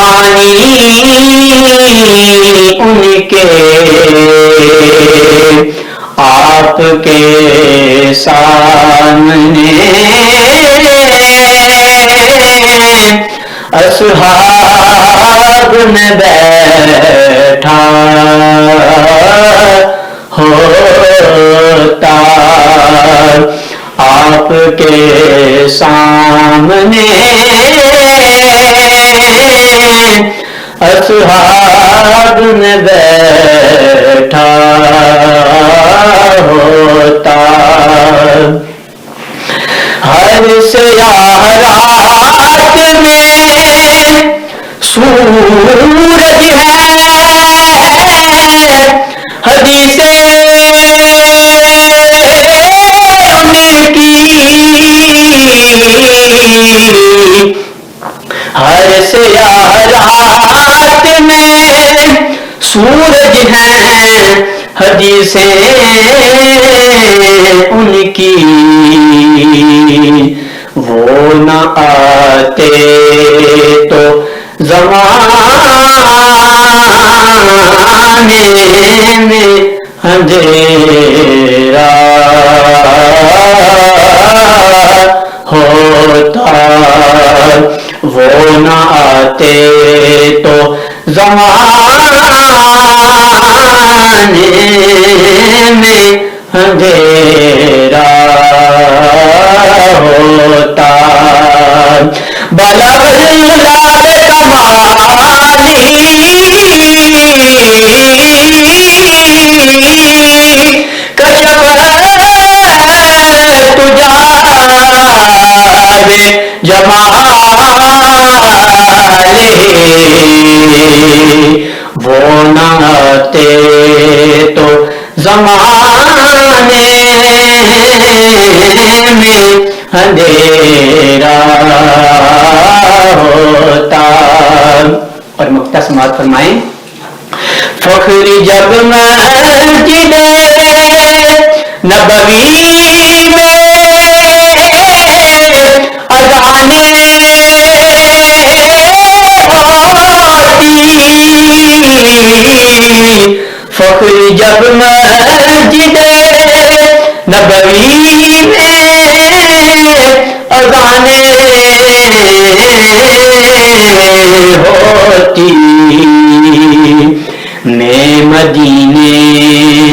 مانی ان کے آپ کے سامنے اصحاب میں بیٹھا ہوتا آپ کے سامنے اصحاب میں بیٹھا ہوتا ہر سیاہ رات میں سورج ہے حدیث ہر سیاہ رات میں سورج ہیں حدیثیں ان کی وہ نہ آتے تو زمانے میں اندھیرا ہوتا وہ نہ آتے تو زمانے میں اندھیرا ہوتا بلغ لال کمالی کشف تجارے جمالے وہ نہ آتے تو زمانے میں اندھیرا ہوتا. اور مقطع سماعت فرمائیں. فخر جب مسجد نبوی میں اذانے ہوتی فخر جب مسجد نبوی میں اذانے ہوتی میں مدینے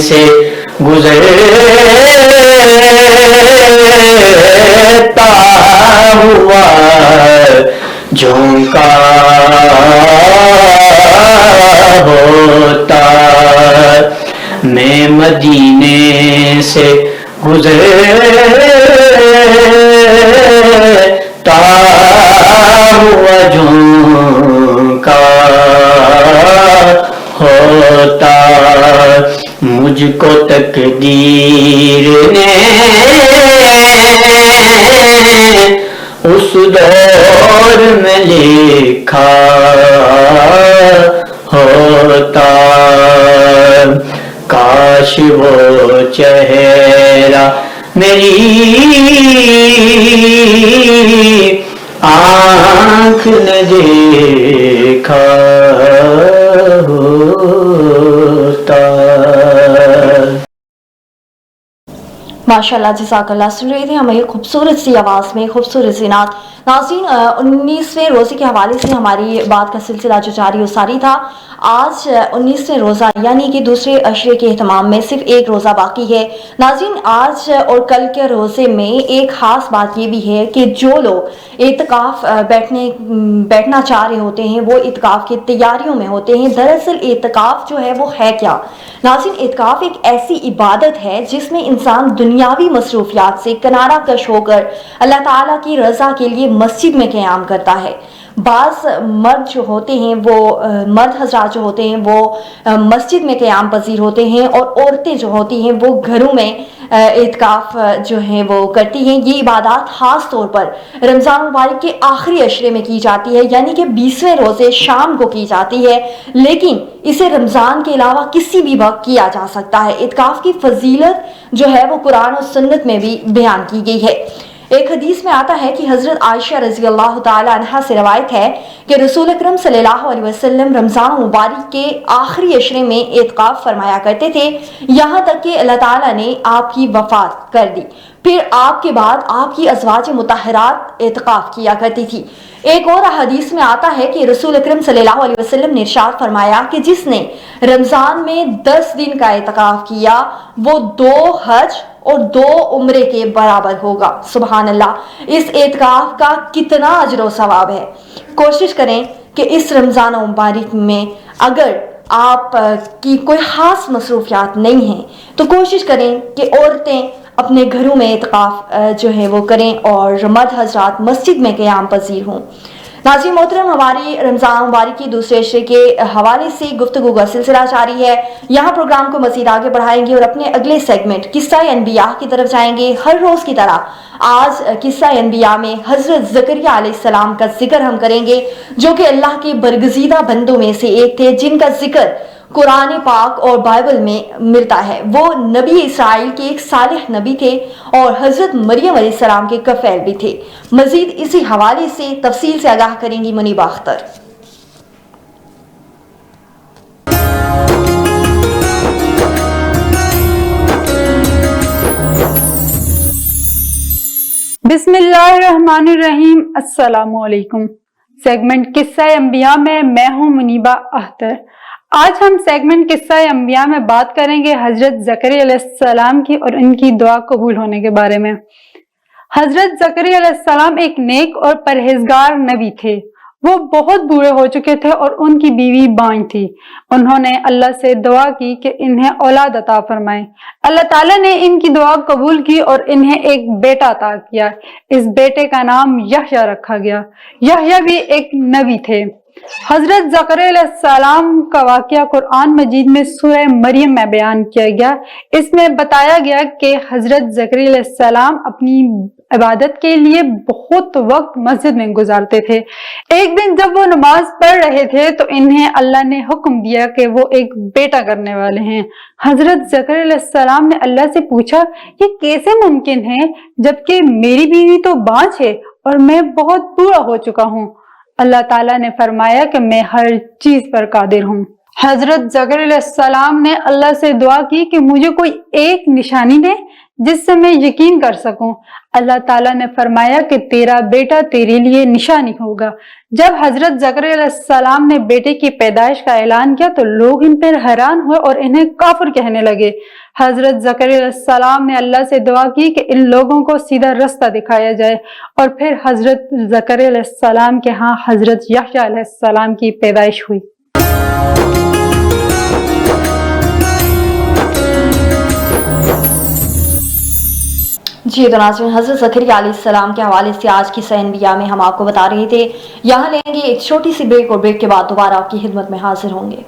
سے گزرتا ہوا جھونکا ہوتا میں مدینے سے گزرتا ہوا جھونکا ہوتا مجھ کو تقدیر نے اس دور میں لکھا ہوتا کاش وہ چہرہ میری آنکھ نے دیکھا ہوتا. ماشاءاللہ جزاک اللہ. سن رہے تھے ہمیں خوبصورت سی آواز میں خوبصورت سی نعت. ناظرین 19ویں روزے کے حوالے سے ہماری بات کا سلسلہ جو جاری و ساری تھا. آج 19ویں روزہ یعنی کہ دوسرے عشرے کے اہتمام میں صرف ایک روزہ باقی ہے. ناظرین آج اور کل کے روزے میں ایک خاص بات یہ بھی ہے کہ جو لوگ اعتکاف بیٹھنا چاہ رہے ہوتے ہیں وہ اعتکاف کی تیاریوں میں ہوتے ہیں. دراصل اعتکاف جو ہے وہ ہے کیا؟ ناظرین اعتکاف ایک ایسی عبادت ہے جس میں انسان دنیاوی مصروفیات سے کنارہ کش ہو کر اللہ تعالیٰ کی رضا کے لیے مسجد میں قیام کرتا ہے. بعض مرد جو ہوتے ہیں وہ مرد حضرات جو ہوتے ہیں وہ مسجد میں قیام پذیر ہوتے ہیں اور عورتیں جو ہوتی ہیں وہ گھروں میں اعتکاف جو ہیں وہ کرتی ہیں. یہ عبادات خاص طور پر رمضان مبارک کے آخری عشرے میں کی جاتی ہے یعنی کہ 20ویں روزے شام کو کی جاتی ہے لیکن اسے رمضان کے علاوہ کسی بھی وقت کیا جا سکتا ہے. اعتکاف کی فضیلت جو ہے وہ قرآن و سنت میں بھی بیان کی گئی ہے. ایک حدیث میں آتا ہے کہ حضرت عائشہ رضی اللہ تعالی عنہا سے روایت ہے کہ رسول اکرم صلی اللہ علیہ وسلم رمضان مبارک کے آخری عشرے میں اعتکاف فرمایا کرتے تھے، یہاں تک کہ اللہ تعالیٰ نے آپ کی وفات کر دی۔ پھر آپ کے بعد آپ کی ازواج مطہرات اعتکاف کیا کرتی تھی۔ ایک اور حدیث میں آتا ہے کہ رسول اکرم صلی اللہ علیہ وسلم نے ارشاد فرمایا کہ جس نے رمضان میں 10 دن کا اعتکاف کیا وہ 2 حج اور 2 عمرے کے برابر ہوگا۔ سبحان اللہ، اس اعتکاف کا کتنا اجر و ثواب ہے۔ کوشش کریں کہ اس رمضان مبارک میں اگر آپ کی کوئی خاص مصروفیات نہیں ہیں تو کوشش کریں کہ عورتیں اپنے گھروں میں اعتکاف جو ہے وہ کریں اور مرد حضرات مسجد میں قیام پذیر ہوں۔ ناظرین محترم، ہماری رمضان مبارک کی دوسرے عشرے کے حوالے سے گفتگو کا سلسلہ جاری ہے۔ یہاں پروگرام کو مزید آگے بڑھائیں گے اور اپنے اگلے سیگمنٹ قصہ انبیاء کی طرف جائیں گے۔ ہر روز کی طرح آج قصہ انبیاء میں حضرت زکریا علیہ السلام کا ذکر ہم کریں گے، جو کہ اللہ کے برگزیدہ بندوں میں سے ایک تھے، جن کا ذکر قرآن پاک اور بائبل میں ملتا ہے۔ وہ نبی اسرائیل کے ایک صالح نبی تھے اور حضرت مریم علیہ السلام کے کفیل بھی تھے۔ مزید اسی حوالے سے تفصیل سے آگاہ کریں گی منیبہ اختر۔ بسم اللہ الرحمن الرحیم، السلام علیکم۔ سیگمنٹ قصہ انبیاء میں ہوں منیبہ اختر۔ آج ہم سیگمنٹ قصہ انبیاء میں بات کریں گے حضرت زکریا علیہ السلام کی اور ان کی دعا قبول ہونے کے بارے میں۔ حضرت زکریا علیہ السلام ایک نیک اور پرہیزگار نبی تھے۔ وہ بہت بوڑھے ہو چکے تھے اور ان کی بیوی بانجھ تھی۔ انہوں نے اللہ سے دعا کی کہ انہیں اولاد عطا فرمائے۔ اللہ تعالیٰ نے ان کی دعا قبول کی اور انہیں ایک بیٹا عطا کیا۔ اس بیٹے کا نام یحییٰ رکھا گیا۔ یحییٰ بھی ایک نبی تھے۔ حضرت زکریا علیہ السلام کا واقعہ قرآن مجید میں سورہ مریم میں بیان کیا گیا۔ اس میں بتایا گیا کہ حضرت زکریا علیہ السلام اپنی عبادت کے لیے بہت وقت مسجد میں گزارتے تھے۔ ایک دن جب وہ نماز پڑھ رہے تھے تو انہیں اللہ نے حکم دیا کہ وہ ایک بیٹا کرنے والے ہیں۔ حضرت زکریا علیہ السلام نے اللہ سے پوچھا، یہ کیسے ممکن ہے جبکہ میری بیوی تو بانجھ ہے اور میں بہت بوڑھا ہو چکا ہوں؟ اللہ تعالیٰ نے فرمایا کہ میں ہر چیز پر قادر ہوں۔ حضرت زکریا علیہ السلام نے اللہ سے دعا کی کہ مجھے کوئی ایک نشانی دے جس سے میں یقین کر سکوں۔ اللہ تعالیٰ نے فرمایا کہ تیرا بیٹا تیرے لیے نشانی ہوگا۔ جب حضرت زکریا علیہ السلام نے بیٹے کی پیدائش کا اعلان کیا تو لوگ ان پر حیران ہوئے اور انہیں کافر کہنے لگے۔ حضرت زکریا علیہ السلام نے اللہ سے دعا کی کہ ان لوگوں کو سیدھا رستہ دکھایا جائے، اور پھر حضرت زکریا علیہ السلام کے ہاں حضرت یحییٰ علیہ السلام کی پیدائش ہوئی۔ جی تو ناظرین، حضرت زکریا علیہ السلام کے حوالے سے آج کی قصہ انبیاء میں ہم آپ کو بتا رہے تھے۔ یہاں لیں گے ایک چھوٹی سی بریک اور بریک کے بعد دوبارہ آپ کی خدمت میں حاضر ہوں گے۔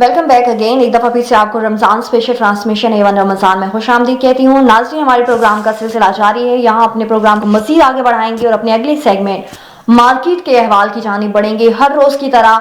Welcome back again. ایک دفعہ پھر سے آپ کو رمضان اسپیشل ٹرانسمیشن ایون رمضان میں خوش آمدید کہتی ہوں۔ ناظرین، ہمارے پروگرام کا سلسلہ جاری ہے۔ یہاں اپنے پروگرام کو مزید آگے بڑھائیں گے اور اپنے اگلے سیگمنٹ مارکیٹ کے احوال کی جانب بڑھیں گے۔ ہر روز کی طرح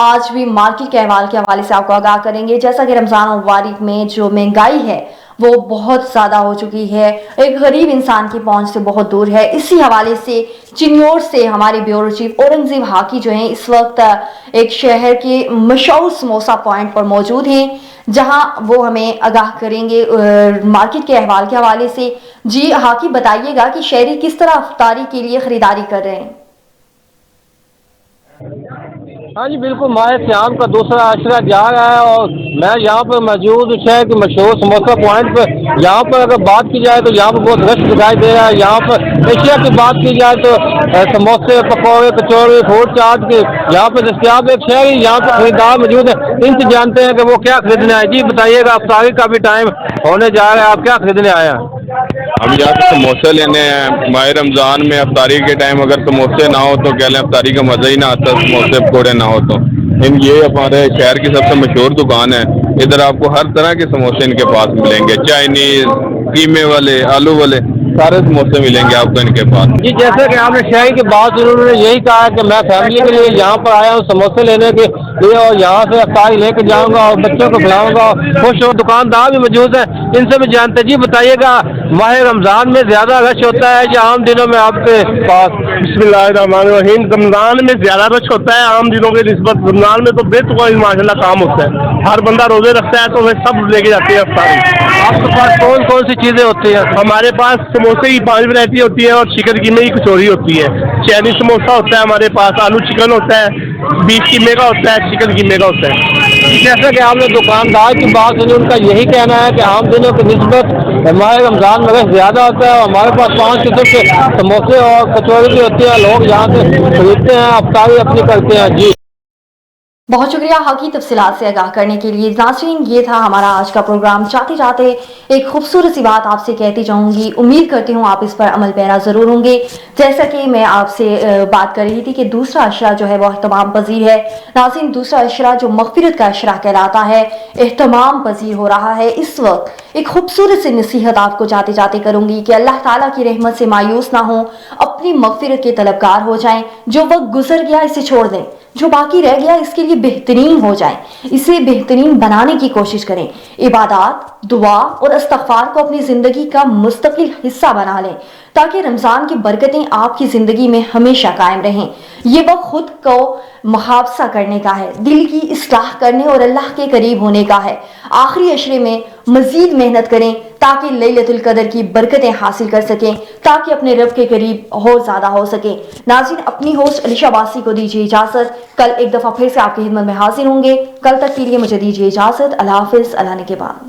آج بھی مارکیٹ کے احوال کے حوالے سے آپ کو آگاہ کریں گے۔ جیسا کہ رمضان مبارک میں جو مہنگائی ہے وہ بہت زیادہ ہو چکی ہے، ایک غریب انسان کی پہنچ سے بہت دور ہے۔ اسی حوالے سے چنیور سے ہمارے بیورو چیف اورنگزیب ہاکی جو ہیں اس وقت ایک شہر کے مشہور سموسا پوائنٹ پر موجود ہیں، جہاں وہ ہمیں آگاہ کریں گے مارکیٹ کے احوال کے حوالے سے۔ جی ہاکی، بتائیے گا کہ شہری کس طرح افطاری کے لیے خریداری کر رہے ہیں؟ ہاں جی بالکل، ماہ سیام کا دوسرا عشرہ جا رہا ہے اور میں یہاں پر موجود شہر کے مشہور سموسا پوائنٹ پر۔ یہاں پر اگر بات کی جائے تو یہاں پر بہت رش دکھائی دے رہا ہے۔ یہاں پر اشیاء کی بات کی جائے تو سموسے، پکوڑے، کچوری، فوڈ چاٹ کے یہاں پہ دستیاب ایک شہری یہاں پر خریدار موجود ہے۔ ان سے جانتے ہیں کہ وہ کیا خریدنے آئے۔ جی بتائیے گا، افطاری کا بھی ٹائم ہونے جا رہا ہے، آپ کیا خریدنے آئے ہیں؟ ہم یہاں پہ سموسے لینے ہیں. ماہ رمضان میں افطاری کے ٹائم اگر سموسے نہ ہو تو کہہ لیں افطاری کا مزہ ہی نہ آتا, سموسے پکوڑے نہ ہو تو. یہ ہمارے شہر کی سب سے مشہور دکان ہے. ادھر آپ کو ہر طرح کے سموسے ان کے پاس ملیں گے, چائنیز, قیمے والے, آلو والے, سارے سموسے ملیں گے آپ کو ان کے پاس. جی جیسے کہ آپ نے شہر کی بات انہوں نے یہی کہا ہے کہ میں فیملی کے لیے یہاں پر آیا ہوں سموسے لینے کے لیے, اور یہاں سے افطاری لے کے جاؤں گا اور بچوں کو کھلاؤں گا. خوش ہو, دکاندار بھی موجود ہیں, ان سے بھی جانتے. جی بتائیے گا ماہ رمضان میں زیادہ رش ہوتا ہے یا عام دنوں میں آپ کے پاس؟ بسم اللہ الرحمن الرحیم. رمضان میں زیادہ رش ہوتا ہے عام دنوں کے نسبت. رمضان میں تو بے تقاضی ماشاء اللہ کام ہوتا ہے, ہر بندہ روزے رکھتا ہے تو وہ سب لے کے جاتے ہیں افطاری. آپ کے پاس کون کون سی چیزیں ہوتی ہیں؟ ہمارے پاس سموسے کی 5 ورائٹی ہوتی ہے اور چکن قیمے کی کچوری ہوتی ہے. چائنیز سموسہ ہوتا ہے ہمارے پاس, آلو چکن ہوتا ہے, بیف قیمے کا ہوتا ہے, چکن قیمے کا ہوتا ہے. جیسا کہ آپ نے دکاندار کی بات سنی, ان کا یہی کہنا ہے کہ عام دنوں کی نسبت ہمارے رمضان میں رش زیادہ ہوتا ہے. ہمارے پاس 5 قسم کے سموسے اور کچوری بھی ہوتی ہیں, لوگ یہاں سے خریدتے ہیں, افطاری اپنی کرتے ہیں. جی بہت شکریہ حقیقی تفصیلات سے آگاہ کرنے کے لیے. ناظرین, یہ تھا ہمارا آج کا پروگرام. جاتے جاتے ایک خوبصورت سی بات آپ سے کہتی جاؤں گی, امید کرتی ہوں آپ اس پر عمل پیرا ضرور ہوں گے. جیسا کہ میں آپ سے بات کر رہی تھی کہ دوسرا اشرا جو ہے وہ اہتمام پذیر ہے. ناظرین, دوسرا اشرا جو مغفرت کا اشرا کہلاتا ہے, اہتمام پذیر ہو رہا ہے. اس وقت ایک خوبصورت سی نصیحت آپ کو جاتے جاتے کروں گی کہ اللہ تعالیٰ کی رحمت سے مایوس نہ ہوں, اپنی مغفرت کے طلبگار ہو جائیں. جو وقت گزر گیا اسے چھوڑ دیں, جو باقی رہ گیا اس کے لیے بہترین ہو جائیں, اسے بہترین بنانے کی کوشش کریں. عبادات, دعا اور استغفار کو اپنی زندگی کا مستقل حصہ بنا لیں تاکہ رمضان کی برکتیں آپ کی زندگی میں ہمیشہ قائم رہیں. یہ وقت خود کو محافظہ کرنے کا ہے, دل کی اصلاح کرنے اور اللہ کے قریب ہونے کا ہے. آخری عشرے میں مزید محنت کریں تاکہ لیلۃ القدر کی برکتیں حاصل کر سکیں, تاکہ اپنے رب کے قریب اور زیادہ ہو سکیں. ناظرین, اپنی ہوسٹ علیشہ باسی کو دیجیے اجازت. کل ایک دفعہ پھر سے آپ کی خدمت میں حاضر ہوں گے. کل تک کے لیے مجھے دیجیے اجازت. اللہ حافظ. اللہ نے کے بعد.